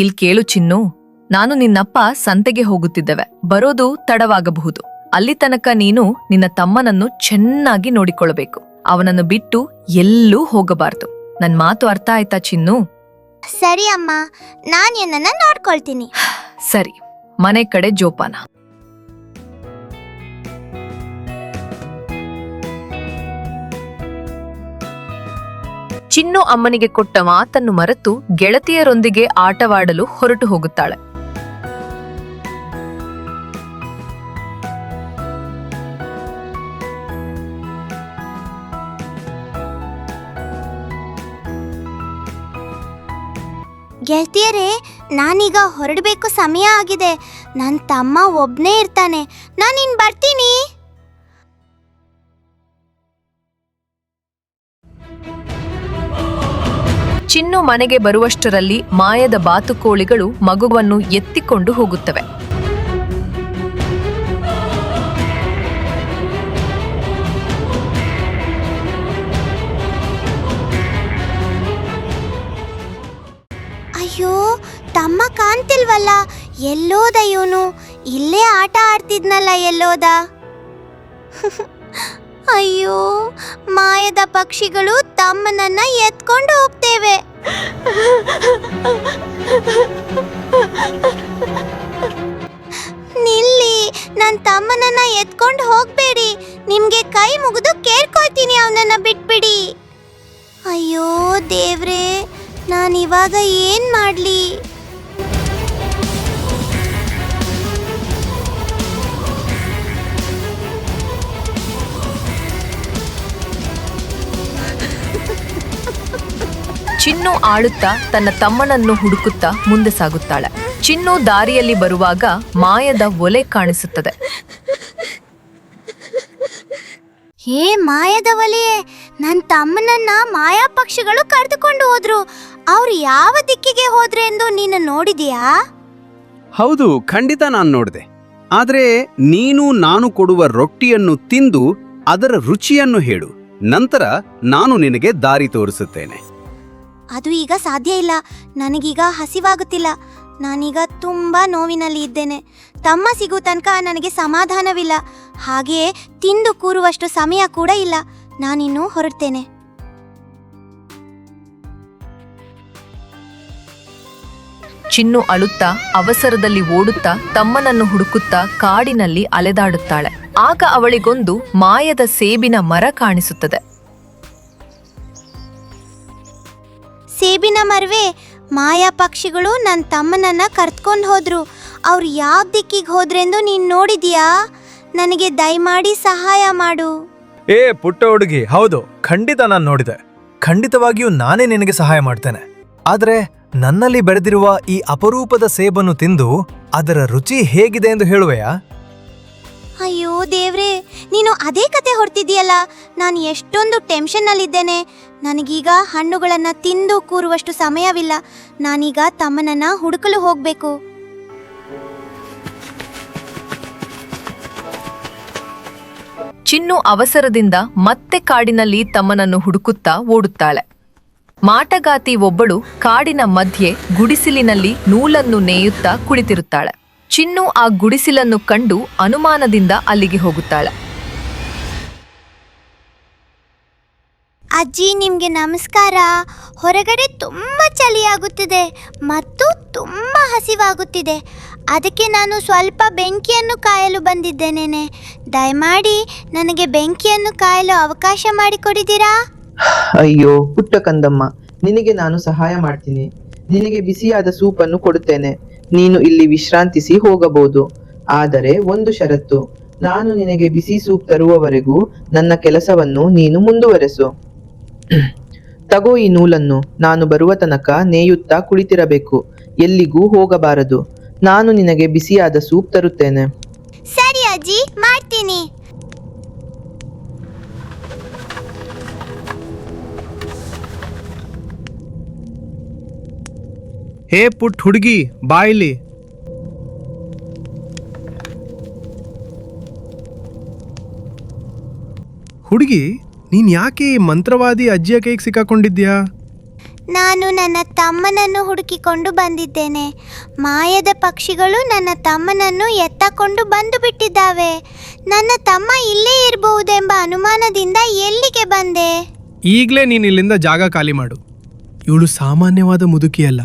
ಇಲ್ ಕೇಳು ಚಿನ್ನು, ನಾನು ನಿನ್ನಪ್ಪ ಸಂತೆಗೆ ಹೋಗುತ್ತಿದ್ದೆವೆ. ಬರೋದು ತಡವಾಗಬಹುದು. ಅಲ್ಲಿ ತನಕ ನೀನು ನಿನ್ನ ತಮ್ಮನನ್ನು ಚೆನ್ನಾಗಿ ನೋಡಿಕೊಳ್ಳಬೇಕು. ಅವನನ್ನು ಬಿಟ್ಟು ಎಲ್ಲೂ ಹೋಗಬಾರದು. ನನ್ ಮಾತು ಅರ್ಥ ಆಯ್ತಾ ಚಿನ್ನು? ಸರಿ ಅಮ್ಮ, ನಾನು ಏನನ್ನ ನೋಡ್ಕೊಳ್ತೀನಿ. ಸರಿ, ಮನೆ ಕಡೆ ಜೋಪಾನ. ಚಿನ್ನು ಅಮ್ಮನಿಗೆ ಕೊಟ್ಟ ಮಾತನ್ನು ಮರೆತು ಗೆಳತಿಯರೊಂದಿಗೆ ಆಟವಾಡಲು ಹೊರಟು ಹೋಗುತ್ತಾಳೆ. ಗೆಳತಿಯರೇ, ನಾನೀಗ ಹೊರಡಬೇಕು, ಸಮಯ ಆಗಿದೆ. ನನ್ನ ತಮ್ಮ ಒಬ್ನೇ ಇರ್ತಾನೆ. ನಾನಿನ್ ಬರ್ತೀನಿ. ಚಿನ್ನು ಮನೆಗೆ ಬರುವಷ್ಟರಲ್ಲಿ ಮಾಯದ ಬಾತುಕೋಳಿಗಳು ಮಗುವನ್ನು ಎತ್ತಿಕೊಂಡು ಹೋಗುತ್ತವೆ. ಅಯ್ಯೋ, ತಮ್ಮ ಕಾಣ್ತಿಲ್ವಲ್ಲ. ಎಲ್ಲೋದ ಇವನು? ಇಲ್ಲೇ ಆಟ ಆಡ್ತಿದ್ನಲ್ಲ, ಎಲ್ಲೋದ? ಅಯ್ಯೋ, ಮಾಯದ ಪಕ್ಷಿಗಳು ತಮ್ಮನನ್ನ ಎತ್ಕೊಂಡು ಹೋಗ್ತೇವೆ. ನಿಲ್ಲಿ, ನನ್ನ ತಮ್ಮನನ್ನ ಎತ್ಕೊಂಡು ಹೋಗ್ಬೇಡಿ. ನಿಮ್ಗೆ ಕೈ ಮುಗಿದು ಕೇಳ್ಕೊಳ್ತೀನಿ, ಅವನನ್ನ ಬಿಟ್ಬಿಡಿ. ಅಯ್ಯೋ ದೇವ್ರೇ, ನಾನಿವಾಗ ಏನ್ ಮಾಡ್ಲಿ? ಚಿನ್ನು ಆಳುತ್ತಾ ತನ್ನ ತಮ್ಮನನ್ನು ಹುಡುಕುತ್ತಾ ಮುಂದೆ ಸಾಗುತ್ತಾಳೆ. ಚಿನ್ನು ದಾರಿಯಲ್ಲಿ ಬರುವಾಗ ಮಾಯದ ಒಲೆ ಕಾಣಿಸುತ್ತದೆ. ಹೇ ಮಾಯದ ಒಲೆಯೇ, ನನ್ನ ತಮ್ಮನನ್ನ ಮಾಯಾ ಪಕ್ಷಿಗಳು ಕರೆದುಕೊಂಡು ಹೋದ್ರು. ಅವ್ರು ಯಾವ ದಿಕ್ಕಿಗೆ ಹೋದ್ರೆ ಎಂದು ನೀನು ನೋಡಿದೀಯಾ? ಹೌದು, ಖಂಡಿತ ನಾನು ನೋಡಿದೆ. ಆದ್ರೆ ನೀನು ನಾನು ಕೊಡುವ ರೊಟ್ಟಿಯನ್ನು ತಿಂದು ಅದರ ರುಚಿಯನ್ನು ಹೇಳು. ನಂತರ ನಾನು ನಿನಗೆ ದಾರಿ ತೋರಿಸುತ್ತೇನೆ. ಅದು ಈಗ ಸಾಧ್ಯ ಇಲ್ಲ. ನನಗೀಗ ಹಸಿವಾಗುತ್ತಿಲ್ಲ. ನಾನೀಗ ತುಂಬಾ ನೋವಿನಲ್ಲಿ ಇದ್ದೇನೆ. ತಮ್ಮ ಸಿಗೋ ತನಕ ನನಗೆ ಸಮಾಧಾನವಿಲ್ಲ. ಹಾಗೆಯೇ ತಿಂದು ಕೂರುವಷ್ಟು ಸಮಯ ಕೂಡ ಇಲ್ಲ. ನಾನಿನ್ನು ಹೊರಡ್ತೇನೆ. ಚಿನ್ನು ಅಳುತ್ತಾ ಅವಸರದಲ್ಲಿ ಓಡುತ್ತಾ ತಮ್ಮನನ್ನು ಹುಡುಕುತ್ತಾ ಕಾಡಿನಲ್ಲಿ ಅಲೆದಾಡುತ್ತಾಳೆ. ಆಗ ಅವಳಿಗೊಂದು ಮಾಯದ ಸೇಬಿನ ಮರ ಕಾಣಿಸುತ್ತದೆ. ಸೇಬಿನ ಮರವೇ, ಮಾಯಾ ಪಕ್ಷಿಗಳು ನನ್ನ ತಮ್ಮನನ್ನ ಕರ್ತ್ಕೊಂಡು ಹೋದ್ರು. ಅವ್ರು ಯಾವ ದಿಕ್ಕಿಗೆ ಹೋದ್ರೆಂದು ನೀನು ನೋಡಿದೀಯಾ? ನನಗೆ ದಯಮಾಡಿ ಸಹಾಯ ಮಾಡು. ಏ ಪುಟ್ಟ ಹುಡುಗಿ, ಹೌದು, ಖಂಡಿತ ನಾನು ನೋಡಿದೆ. ಖಂಡಿತವಾಗಿಯೂ ನಾನೇ ನಿನಗೆ ಸಹಾಯ ಮಾಡ್ತೇನೆ. ಆದ್ರೆ ನನ್ನಲ್ಲಿ ಬೆಳೆದಿರುವ ಈ ಅಪರೂಪದ ಸೇಬನ್ನು ತಿಂದು ಅದರ ರುಚಿ ಹೇಗಿದೆ ಎಂದು ಹೇಳುವೆಯಾ? ಅಯ್ಯೋ ದೇವ್ರೇ, ನೀನು ಅದೇ ಕತೆ ಹೊರ್ತಿದೀಯಲ್ಲ. ನಾನು ಎಷ್ಟೊಂದು ಟೆನ್ಷನ್ನಲ್ಲಿದ್ದೇನೆ. ನನಗೀಗ ಹಣ್ಣುಗಳನ್ನ ತಿಂದು ಕೂರುವಷ್ಟು ಸಮಯವಿಲ್ಲ. ನಾನೀಗ ತಮ್ಮನನ್ನ ಹುಡುಕಲು ಹೋಗ್ಬೇಕು. ಚಿನ್ನು ಅವಸರದಿಂದ ಮತ್ತೆ ಕಾಡಿನಲ್ಲಿ ತಮ್ಮನನ್ನು ಹುಡುಕುತ್ತಾ ಓಡುತ್ತಾಳೆ. ಮಾಟಗಾತಿ ಒಬ್ಬಳು ಕಾಡಿನ ಮಧ್ಯೆ ಗುಡಿಸಿಲಿನಲ್ಲಿ ನೂಲನ್ನು ನೇಯುತ್ತಾ ಕುಳಿತಿರುತ್ತಾಳೆ. ಚಿನ್ನು ಆ ಗುಡಿಸಿಲನ್ನು ಕಂಡು ಅನುಮಾನದಿಂದ ಅಲ್ಲಿಗೆ ಹೋಗುತ್ತಾಳೆ. ಅಜ್ಜಿ, ನಿಮ್ಗೆ ನಮಸ್ಕಾರ. ಹೊರಗಡೆ ತುಂಬಾ ಚಳಿಯಾಗುತ್ತಿದೆ ಮತ್ತು ತುಂಬಾ ಹಸಿವಾಗುತ್ತಿದೆ. ಅದಕ್ಕೆ ನಾನು ಸ್ವಲ್ಪ ಬೆಂಕಿಯನ್ನು ಕಾಯಲು ಬಂದಿದ್ದೇನೆ. ದಯಮಾಡಿ ನನಗೆ ಬೆಂಕಿಯನ್ನು ಕಾಯಲು ಅವಕಾಶ ಮಾಡಿಕೊಡಿದ್ದೀರಾ? ಅಯ್ಯೋ ಪುಟ್ಟ ಕಂದಮ್ಮ, ನಿನಗೆ ನಾನು ಸಹಾಯ ಮಾಡ್ತೀನಿ. ನಿನಗೆ ಬಿಸಿಯಾದ ಸೂಪನ್ನು ಕೊಡುತ್ತೇನೆ. ನೀನು ಇಲ್ಲಿ ವಿಶ್ರಾಂತಿಸಿ ಹೋಗಬಹುದು. ಆದರೆ ಒಂದು ಷರತ್ತು, ನಾನು ನಿನಗೆ ಬಿಸಿ ಸೂಪ್ ತರುವವರೆಗೂ ನನ್ನ ಕೆಲಸವನ್ನು ನೀನು ಮುಂದುವರೆಸು. ತಗೋ ಈ ನೂಲನ್ನು. ನಾನು ಬರುವ ತನಕ ನೇಯುತ್ತಾ ಕುಳಿತಿರಬೇಕು. ಎಲ್ಲಿಗೂ ಹೋಗಬಾರದು. ನಾನು ನಿನಗೆ ಬಿಸಿಯಾದ ಸೂಪ್ ತರುತ್ತೇನೆ. ಸರಿ ಅಜ್ಜಿ, ಮಾಡ್ತೀನಿ. ಹೇ ಪುಟ್ಟ ಹುಡುಗಿ, ಬಾಯಿಲಿ. ಹುಡುಗಿ, ನೀನ್ ಯಾಕೆ ಈ ಮಂತ್ರವಾದಿ ಅಜ್ಜಿಯ ಕೈಗೆ ಸಿಕ್ಕಾಕೊಂಡಿದ್ಯಾ? ನಾನು ನನ್ನ ತಮ್ಮನನ್ನು ಹುಡುಕಿಕೊಂಡು ಬಂದಿದ್ದೇನೆ. ಮಾಯದ ಪಕ್ಷಿಗಳು ನನ್ನ ತಮ್ಮನನ್ನು ಎತ್ತಕೊಂಡು ಬಂದು ಬಿಟ್ಟಿದ್ದಾವೆ. ನನ್ನ ತಮ್ಮ ಇಲ್ಲೇ ಇರಬಹುದೆಂಬ ಅನುಮಾನದಿಂದ ಎಲ್ಲಿಗೆ ಬಂದೆ? ಈಗಲೇ ನೀನು ಇಲ್ಲಿಂದ ಜಾಗ ಖಾಲಿ ಮಾಡು. ಇವಳು ಸಾಮಾನ್ಯವಾದ ಮುದುಕಿಯಲ್ಲ.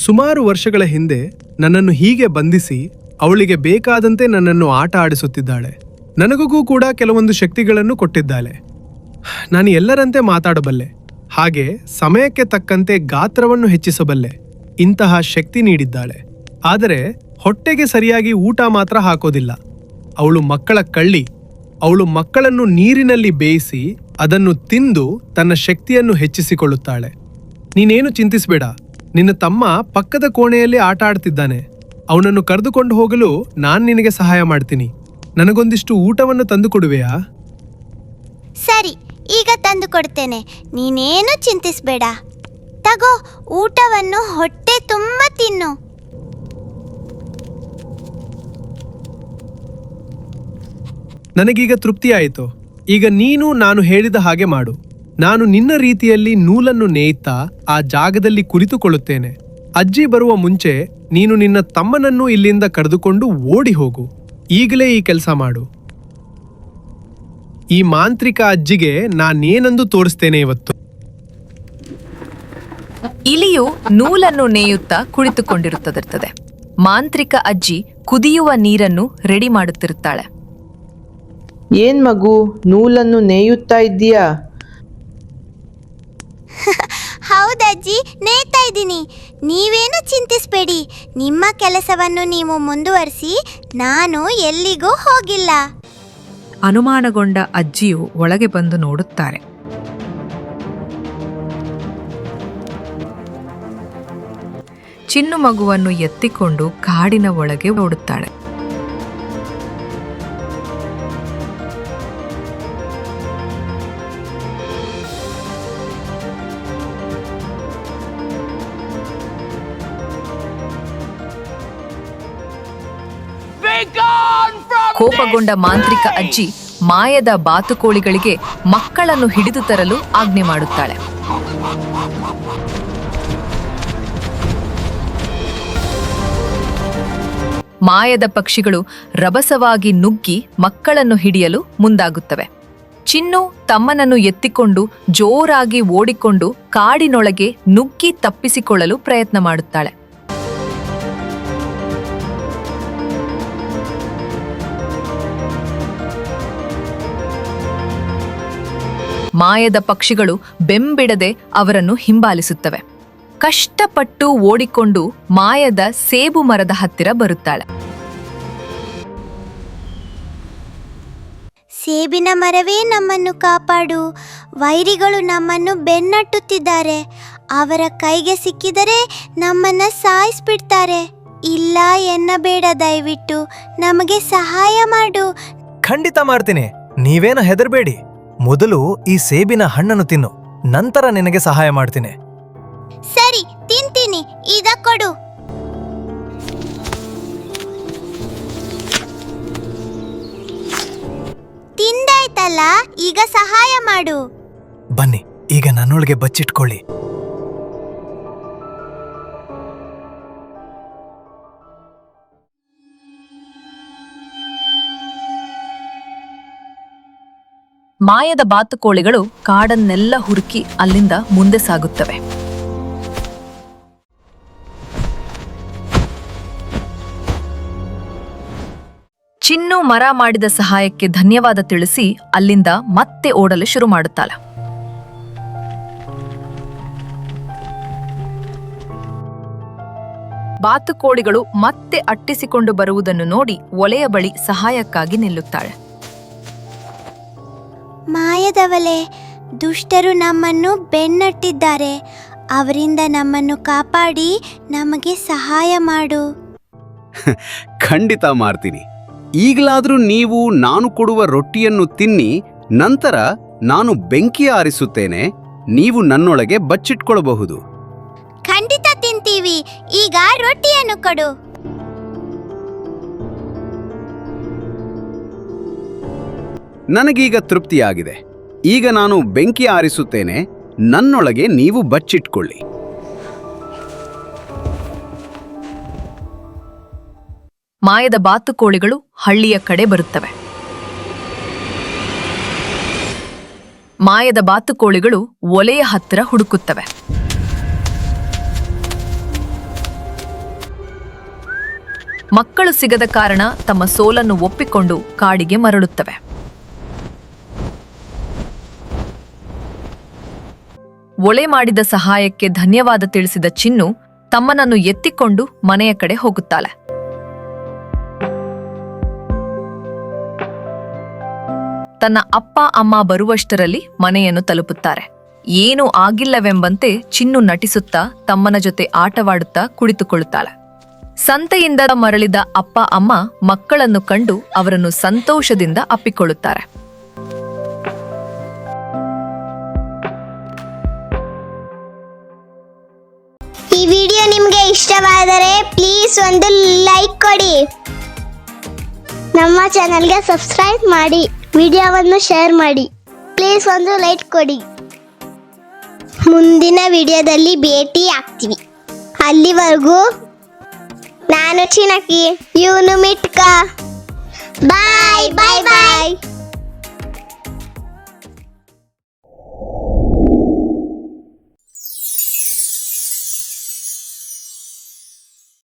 ಸುಮಾರು ವರ್ಷಗಳ ಹಿಂದೆ ನನ್ನನ್ನು ಹೀಗೆ ಬಂಧಿಸಿ ಅವಳಿಗೆ ಬೇಕಾದಂತೆ ನನ್ನನ್ನು ಆಟ ಆಡಿಸುತ್ತಿದ್ದಾಳೆ. ನನಗೂ ಕೂಡ ಕೆಲವೊಂದು ಶಕ್ತಿಗಳನ್ನು ಕೊಟ್ಟಿದ್ದಾಳೆ. ನಾನು ಎಲ್ಲರಂತೆ ಮಾತಾಡಬಲ್ಲೆ, ಹಾಗೆ ಸಮಯಕ್ಕೆ ತಕ್ಕಂತೆ ಗಾತ್ರವನ್ನು ಹೆಚ್ಚಿಸಬಲ್ಲೆ. ಇಂತಹ ಶಕ್ತಿ ನೀಡಿದ್ದಾಳೆ. ಆದರೆ ಹೊಟ್ಟೆಗೆ ಸರಿಯಾಗಿ ಊಟ ಮಾತ್ರ ಹಾಕೋದಿಲ್ಲ. ಅವಳು ಮಕ್ಕಳ ಕಳ್ಳಿ. ಅವಳು ಮಕ್ಕಳನ್ನು ನೀರಿನಲ್ಲಿ ಬೇಯಿಸಿ ಅದನ್ನು ತಿಂದು ತನ್ನ ಶಕ್ತಿಯನ್ನು ಹೆಚ್ಚಿಸಿಕೊಳ್ಳುತ್ತಾಳೆ. ನೀನೇನು ಚಿಂತಿಸಬೇಡ, ನಿನ್ನ ತಮ್ಮ ಪಕ್ಕದ ಕೋಣೆಯಲ್ಲಿ ಆಟ ಆಡ್ತಿದ್ದಾನೆ. ಅವನನ್ನು ಕರೆದುಕೊಂಡು ಹೋಗಲು ನಾನು ನಿನಗೆ ಸಹಾಯ ಮಾಡ್ತೀನಿ. ನನಗೊಂದಿಷ್ಟು ಊಟವನ್ನು ತಂದು ಕೊಡುವೆಯಾ? ಸರಿ, ಈಗ ತಂದು ಕೊಡ್ತೇನೆ. ನೀನೇನು ಚಿಂತಿಸಬೇಡ. ತಗೋ, ಊಟವನ್ನು ಹೊಟ್ಟೆ ತುಂಬ ತಿನ್ನು. ನನಗೀಗ ತೃಪ್ತಿಯಾಯಿತು. ಈಗ ನೀನು ನಾನು ಹೇಳಿದ ಹಾಗೆ ಮಾಡು. ನಾನು ನಿನ್ನ ರೀತಿಯಲ್ಲಿ ನೂಲನ್ನು ನೇಯ್ತಾ ಆ ಜಾಗದಲ್ಲಿ ಕುಳಿತುಕೊಳ್ಳುತ್ತೇನೆ. ಅಜ್ಜಿ ಬರುವ ಮುಂಚೆ ನೀನು ನಿನ್ನ ತಮ್ಮನನ್ನು ಇಲ್ಲಿಂದ ಕರೆದುಕೊಂಡು ಓಡಿ ಹೋಗು. ಈಗಲೇ ಈ ಕೆಲಸ ಮಾಡು. ಈ ಮಾಂತ್ರಿಕ ಅಜ್ಜಿಗೆ ನಾನೇನೆಂದು ತೋರಿಸ್ತೇನೆ ಇವತ್ತು. ಇಲಿಯು ನೂಲನ್ನು ನೇಯುತ್ತಾ ಕುಳಿತುಕೊಂಡಿರುತ್ತದೆ. ಮಾಂತ್ರಿಕ ಅಜ್ಜಿ ಕುದಿಯುವ ನೀರನ್ನು ರೆಡಿ ಮಾಡುತ್ತಿರುತ್ತಾಳೆ. ಏನ್ ಮಗು, ನೂಲನ್ನು ನೇಯುತ್ತಾ ಇದ್ದೀಯಾ? ಹೌದಜ್ಜಿ, ನೇಯ್ತಾ ಇದ್ದೀನಿ. ನೀವೇನು ಚಿಂತಿಸಬೇಡಿ. ನಿಮ್ಮ ಕೆಲಸವನ್ನು ನೀವು ಮುಂದುವರಿಸಿ. ನಾನು ಎಲ್ಲಿಗೂ ಹೋಗಿಲ್ಲ. ಅನುಮಾನಗೊಂಡ ಅಜ್ಜಿಯು ಒಳಗೆ ಬಂದು ನೋಡುತ್ತಾರೆ. ಚಿನ್ನು ಮಗುವನ್ನು ಎತ್ತಿಕೊಂಡು ಕಾಡಿನ ಒಳಗೆ ಓಡುತ್ತಾಳೆ. ಕೋಪಗೊಂಡ ಮಾಂತ್ರಿಕ ಅಜ್ಜಿ ಮಾಯದ ಬಾತುಕೋಳಿಗಳಿಗೆ ಮಕ್ಕಳನ್ನು ಹಿಡಿದು ತರಲು ಆಜ್ಞೆ ಮಾಡುತ್ತಾಳೆ. ಮಾಯದ ಪಕ್ಷಿಗಳು ರಭಸವಾಗಿ ನುಗ್ಗಿ ಮಕ್ಕಳನ್ನು ಹಿಡಿಯಲು ಮುಂದಾಗುತ್ತವೆ. ಚಿನ್ನು ತಮ್ಮನನ್ನು ಎತ್ತಿಕೊಂಡು ಜೋರಾಗಿ ಓಡಿಕೊಂಡು ಕಾಡಿನೊಳಗೆ ನುಗ್ಗಿ ತಪ್ಪಿಸಿಕೊಳ್ಳಲು ಪ್ರಯತ್ನ ಮಾಡುತ್ತಾಳೆ. ಮಾಯದ ಪಕ್ಷಿಗಳು ಬೆಂಬಿಡದೆ ಅವರನ್ನು ಹಿಂಬಾಲಿಸುತ್ತವೆ. ಕಷ್ಟಪಟ್ಟು ಓಡಿಕೊಂಡು ಮಾಯದ ಸೇಬು ಮರದ ಹತ್ತಿರ ಬರುತ್ತಾಳೆ. ಸೇಬಿನ ಮರವೇ ನಮ್ಮನ್ನು ಕಾಪಾಡು. ವೈರಿಗಳು ನಮ್ಮನ್ನು ಬೆನ್ನಟ್ಟುತ್ತಿದ್ದಾರೆ. ಅವರ ಕೈಗೆ ಸಿಕ್ಕಿದರೆ ನಮ್ಮನ್ನ ಸಾಯಿಸ್ಬಿಡ್ತಾರೆ. ಇಲ್ಲ ಎನ್ನಬೇಡ, ದಯವಿಟ್ಟು ನಮಗೆ ಸಹಾಯ ಮಾಡು. ಖಂಡಿತ ಮಾಡ್ತೀನಿ, ನೀವೇನು ಹೆದರ್ಬೇಡಿ. ಮೊದಲು ಈ ಸೇಬಿನ ಹಣ್ಣನ್ನು ತಿನ್ನು, ನಂತರ ನಿನಗೆ ಸಹಾಯ ಮಾಡ್ತೀನಿ. ಸರಿ, ತಿಂತೀನಿ. ಇದ ಕೊಡು. ತಿಂದಾಯ್ತಲ್ಲ, ಈಗ ಸಹಾಯ ಮಾಡು. ಬನ್ನಿ, ಈಗ ನನ್ನೊಳಗೆ ಬಚ್ಚಿಟ್ಕೊಳ್ಳಿ. ಮಾಯದ ಬಾತುಕೋಳಿಗಳು ಕಾಡನ್ನೆಲ್ಲ ಹುಡುಕಿ ಅಲ್ಲಿಂದ ಮುಂದೆ ಸಾಗುತ್ತವೆ. ಚಿನ್ನು ಮರ ಮಾಡಿದ ಸಹಾಯಕ್ಕೆ ಧನ್ಯವಾದ ತಿಳಿಸಿ ಅಲ್ಲಿಂದ ಮತ್ತೆ ಓಡಲು ಶುರು ಮಾಡುತ್ತಾಳೆ. ಬಾತುಕೋಳಿಗಳು ಮತ್ತೆ ಅಟ್ಟಿಸಿಕೊಂಡು ಬರುವುದನ್ನು ನೋಡಿ ಒಲೆಯ ಬಳಿ ಸಹಾಯಕ್ಕಾಗಿ ನಿಲ್ಲುತ್ತಾಳೆ. ಮಾಯದವಳೆ, ದುಷ್ಟರು ನಮ್ಮನ್ನು ಬೆನ್ನಟ್ಟಿದ್ದಾರೆ. ಅವರಿಂದ ನಮ್ಮನ್ನು ಕಾಪಾಡಿ ನಮಗೆ ಸಹಾಯ ಮಾಡು. ಖಂಡಿತ ಮಾಡ್ತೀನಿ. ಈಗಲಾದರೂ ನೀವು ನಾನು ಕೊಡುವ ರೊಟ್ಟಿಯನ್ನು ತಿನ್ನಿ, ನಂತರ ನಾನು ಬೆಂಕಿ ಆರಿಸುತ್ತೇನೆ. ನೀವು ನನ್ನೊಳಗೆ ಬಚ್ಚಿಟ್ಕೊಳ್ಳಬಹುದು. ಖಂಡಿತ ತಿಂತೀವಿ. ಈಗ ರೊಟ್ಟಿಯನ್ನು ಕೊಡು. ನನಗೀಗ ತೃಪ್ತಿಯಾಗಿದೆ. ಈಗ ನಾನು ಬೆಂಕಿ ಆರಿಸುತ್ತೇನೆ, ನನ್ನೊಳಗೆ ನೀವು ಬಚ್ಚಿಟ್ಕೊಳ್ಳಿ. ಮಾಯದ ಬಾತುಕೋಳಿಗಳು ಹಳ್ಳಿಯ ಕಡೆ ಬರುತ್ತವೆ. ಮಾಯದ ಬಾತುಕೋಳಿಗಳು ಒಲೆಯ ಹತ್ತಿರ ಹುಡುಕುತ್ತವೆ. ಮಕ್ಕಳು ಸಿಗದ ಕಾರಣ ತಮ್ಮ ಸೋಲನ್ನು ಒಪ್ಪಿಕೊಂಡು ಕಾಡಿಗೆ ಮರಳುತ್ತವೆ. ಒಳೆ ಮಾಡಿದ ಸಹಾಯಕ್ಕೆ ಧನ್ಯವಾದ ತಿಳಿಸಿದ ಚಿನ್ನು ತಮ್ಮನನ್ನು ಎತ್ತಿಕೊಂಡು ಮನೆಯ ಕಡೆ ಹೋಗುತ್ತಾಳೆ. ತನ್ನ ಅಪ್ಪ ಅಮ್ಮ ಬರುವಷ್ಟರಲ್ಲಿ ಮನೆಯನ್ನು ತಲುಪುತ್ತಾರೆ. ಏನೂ ಆಗಿಲ್ಲವೆಂಬಂತೆ ಚಿನ್ನು ನಟಿಸುತ್ತಾ ತಮ್ಮನ ಜೊತೆ ಆಟವಾಡುತ್ತಾ ಕುಳಿತುಕೊಳ್ಳುತ್ತಾಳೆ. ಸಂತೆಯಿಂದ ಮರಳಿದ ಅಪ್ಪ ಅಮ್ಮ ಮಕ್ಕಳನ್ನು ಕಂಡು ಅವರನ್ನು ಸಂತೋಷದಿಂದ ಅಪ್ಪಿಕೊಳ್ಳುತ್ತಾರೆ. ಈ ವಿಡಿಯೋ ನಿಮಗೆ ಇಷ್ಟವಾದರೆ ಪ್ಲೀಸ್ ಒಂದು ಲೈಕ್ ಕೊಡಿ. ನಮ್ಮ ಚಾನೆಲ್ಗೆ ಸಬ್ಸ್ಕ್ರೈಬ್ ಮಾಡಿ, ವಿಡಿಯೋವನ್ನು ಶೇರ್ ಮಾಡಿ. ಪ್ಲೀಸ್ ಒಂದು ಲೈಕ್ ಕೊಡಿ. ಮುಂದಿನ ವಿಡಿಯೋದಲ್ಲಿ ಭೇಟಿ ಆಗ್ತೀವಿ. ಅಲ್ಲಿವರೆಗೂ ನಾನು ಚಿನಕಿ, ಇವನು ಮಿಟ್ಕ. ಬಾಯ್.